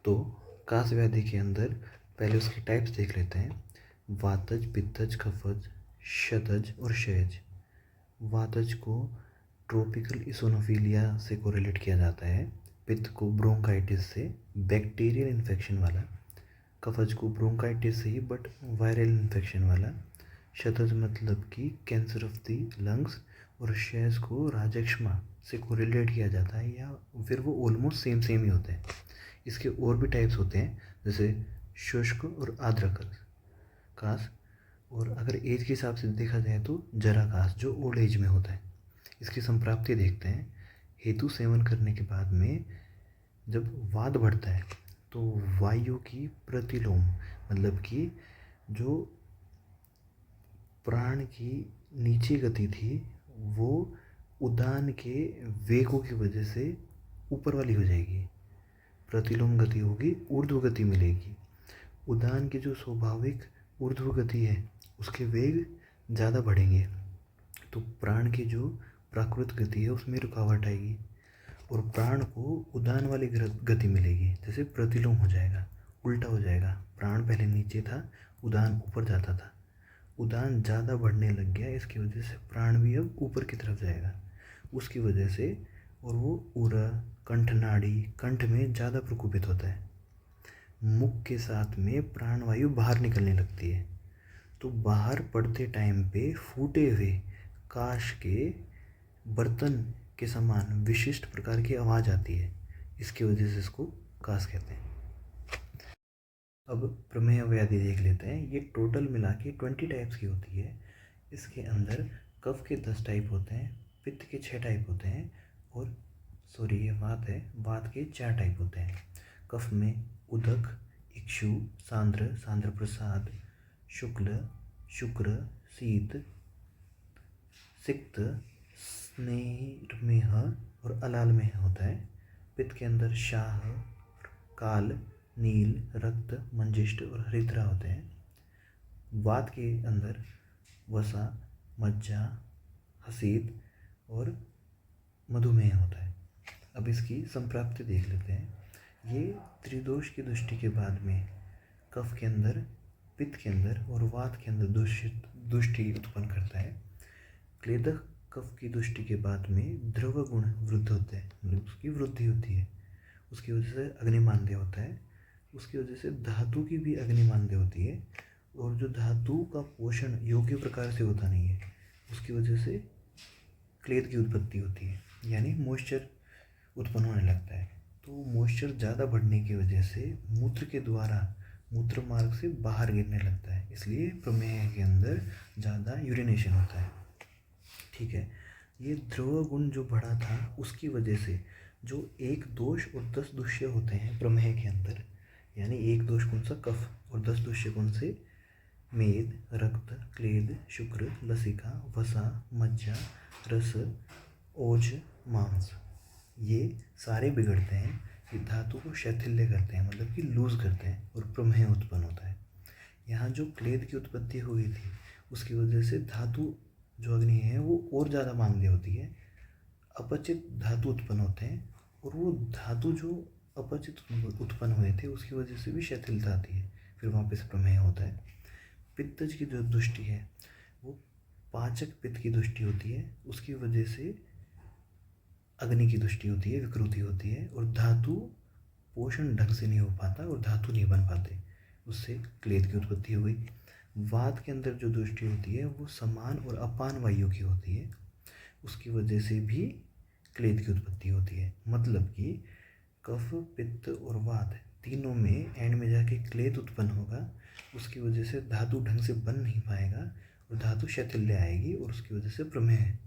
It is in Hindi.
तो कास व्याधि के अंदर पहले उसके टाइप्स देख लेते हैं। वातज, पित्तज, कफज, शतज और क्षयज। वातज को ट्रॉपिकल इसोनोफिलिया से कोरिलेट किया जाता है। पित्त को ब्रोंकाइटिस से, बैक्टीरियल इन्फेक्शन वाला। कफज को ब्रोंकाइटिस से ही बट वायरल इन्फेक्शन वाला। शतज मतलब कि कैंसर ऑफ द लंग्स। और क्षयज को राजक्षमा से कोरिलेट किया जाता है, या फिर वो ऑलमोस्ट सेम सेम ही होते हैं। इसके और भी टाइप्स होते हैं, जैसे शुष्क और आर्द्र कास। और अगर एज के हिसाब से देखा जाए तो जरा कास, जो ओल्ड एज में होता है। इसकी संप्राप्ति देखते हैं। हेतु सेवन करने के बाद में जब वात बढ़ता है तो वायु की प्रतिलोम, मतलब कि जो प्राण की नीचे गति थी वो उदान के वेगों की वजह से ऊपर वाली हो जाएगी। प्रतिलोम गति होगी, ऊर्ध्व गति मिलेगी। उदान की जो स्वाभाविक ऊर्ध्व गति है उसके वेग ज़्यादा बढ़ेंगे, तो प्राण की जो प्राकृत गति है उसमें रुकावट आएगी और प्राण को उदान वाली गति मिलेगी। जैसे प्रतिलोम हो जाएगा, उल्टा हो जाएगा। प्राण पहले नीचे था, उदान ऊपर जाता था। उदान ज़्यादा बढ़ने लग गया, इसकी वजह से प्राण भी अब ऊपर की तरफ जाएगा उसकी वजह से। और वो उरा, कंठ नाड़ी, कंठ में ज़्यादा प्रकोपित होता है। मुख के साथ में प्राणवायु बाहर निकलने लगती है, तो बाहर पड़ते टाइम पे फूटे हुए काश के बर्तन के समान विशिष्ट प्रकार की आवाज़ आती है। इसकी वजह से इसको कास कहते हैं। अब प्रमेय व्याधि देख लेते हैं। ये टोटल मिला के 20 टाइप्स की होती है। इसके अंदर कफ के 10 टाइप होते हैं, पित्त के 6 टाइप होते हैं, और ये वात है, वात के 4 टाइप होते हैं। कफ में उदक, इक्षु, सांद्र, सांद्र प्रसाद, शुक्ल, शुक्र, शीत, सिक्त, स्नेहमेह और अलालमेह होता है। पित्त के अंदर शाह, काल, नील, रक्त, मंजिष्ठ और हरिद्रा होते हैं। वात के अंदर वसा, मज्जा, हसीद और मधुमेह होता है। अब इसकी संप्राप्ति देख लेते हैं। ये त्रिदोष की दृष्टि के बाद में कफ के अंदर, पित्त के अंदर और वात के अंदर दुष्टि उत्पन्न करता है। क्लेदक कफ की दृष्टि के बाद में द्रव गुण वृद्ध होते हैं, मतलब उसकी वृद्धि होती है। उसकी वजह से अग्निमांद्य होता है। उसकी वजह से धातु की भी अग्निमांद्य होती है, और जो धातु का पोषण योग्य प्रकार से होता नहीं है उसकी वजह से क्लेद की उत्पत्ति होती है, यानी मॉइस्चर उत्पन्न होने लगता है। तो मॉइस्चर ज़्यादा बढ़ने की वजह से मूत्र के द्वारा मूत्र मार्ग से बाहर गिरने लगता है, इसलिए प्रमेह के अंदर ज़्यादा यूरिनेशन होता है। ठीक है, ये द्रव गुण जो बढ़ा था उसकी वजह से जो 1 दोष और 10 दुष्य होते हैं प्रमेह के अंदर, यानी 1 दोष कौन सा, कफ, और 10 दुष्य कौन से, मेद, रक्त, क्लेद, शुक्र, लसिका, वसा, मज्जा, रस, ओज, मांस, ये सारे बिगड़ते हैं। ये धातु को शैथिल्य करते हैं, मतलब कि लूज करते हैं, और प्रमेह उत्पन्न होता है। यहाँ जो क्लेद की उत्पत्ति हुई थी उसकी वजह से धातु जो अग्नि है वो और ज़्यादा मांद्य होती है। अपचित धातु उत्पन्न होते हैं, और वो धातु जो अपचित उत्पन्न हुए थे उसकी वजह से भी शिथिलता आती है, फिर वहाँ पे से प्रमेह होता है। पित्तज की जो दृष्टि है वो पाचक पित्त की दृष्टि होती है, उसकी वजह से अग्नि की दृष्टि होती है, विकृति होती है, और धातु पोषण ढंग से नहीं हो पाता और धातु नहीं बन पाते, उससे क्लेद की उत्पत्ति हो गई। वात के अंदर जो दृष्टि होती है वो समान और अपान वायु की होती है, उसकी वजह से भी क्लेद की उत्पत्ति होती है। मतलब कि कफ, पित्त और वात तीनों में एंड में जाके क्लेद उत्पन्न होगा, उसकी वजह से धातु ढंग से बन नहीं पाएगा और धातु शैथिल्य आएगी, और उसकी वजह से प्रमेह